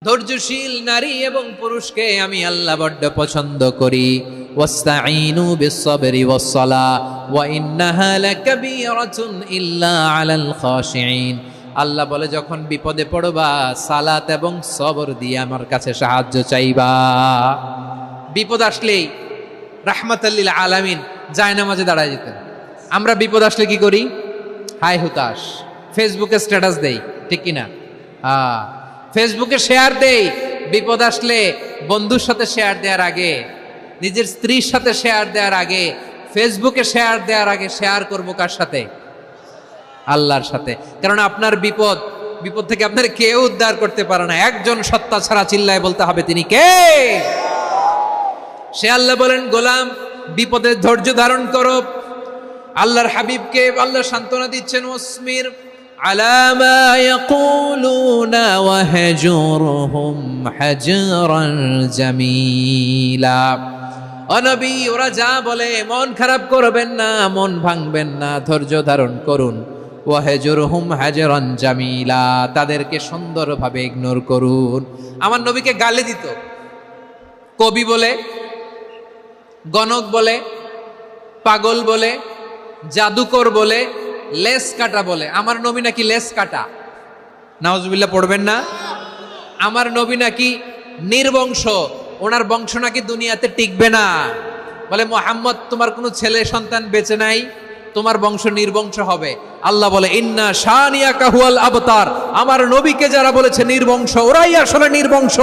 ধৈর্যশীল নারী এবং পুরুষকে আমি আল্লাহ বড্ড পছন্দ করি। ওয়াস্তাঈনু বিস-সাবরি ওয়াস-সালাহ ওয়া ইন্নাহা লাকাবীরাতুন ইল্লা আলাল খাশিঈন। আল্লাহ বলে, যখন বিপদে পড়বা সালাত এবং সবর দিয়ে আমার কাছে সাহায্য চাইবা। বিপদ আসলেই রাহমাতাল লিল আলামিন জায়নামাজে দাঁড়ায় যেতেন। আমরা বিপদ আসলে কি করি? হাই হুতাশ, ফেসবুকে স্ট্যাটাস দেই, ঠিক কিনা? ফেসবুকে শেয়ার দেই। বিপদ আসলে বন্ধুর সাথে শেয়ার দেওয়ার আগে, নিজের স্ত্রীর সাথে শেয়ার দেওয়ার আগে, ফেসবুকে শেয়ার দেওয়ার আগে শেয়ার করবো কার সাথে? আল্লাহর সাথে। কারণ আপনার বিপদ থেকে আপনার কেউ উদ্ধার করতে পারে না। একজন সত্তা ছাড়া চিল্লায় বলতে হবে, তিনি কে? সে আল্লাহ বলেন, গোলাম বিপদে ধৈর্য ধারণ করো। আল্লাহর হাবিবকে আল্লাহ সান্ত্বনা দিচ্ছেন, ওয়াসমির আলা মা ইয়াকুলুনা ওয়াহজুরহুম হাজরান জামিলা। ও নবী, ওরা যা বলে মন খারাপ করবেন না, মন ভাঙবেন না, ধৈর্য ধারণ করুন। ওয়াহজুরহুম হাজরান জামিলা, তাদেরকে সুন্দরভাবে ইগনোর করুন। আমার নবীকে গালি দিত কবি বলে, গণক বলে, পাগল বলে, জাদুকর বলে, লেস কাটা বলে। আমার নবী নাকি লেস কাটা, নাউজুবিল্লাহ পড়বেন না। আমার নবী নাকি নির্বংশ, ওনার বংশ নাকি দুনিয়াতে টিকবে না। বলে, মুহাম্মদ তোমার কোনো ছেলে সন্তান বেঁচে নাই, তোমার বংশ নির্বংশ হবে। আল্লাহ বলে, ইন্না শানিয়াকা হুয়াল আবতার। আমার নবীকে যারা বলেছে নির্বংশ, ওরাই আসলে নির্বংশ।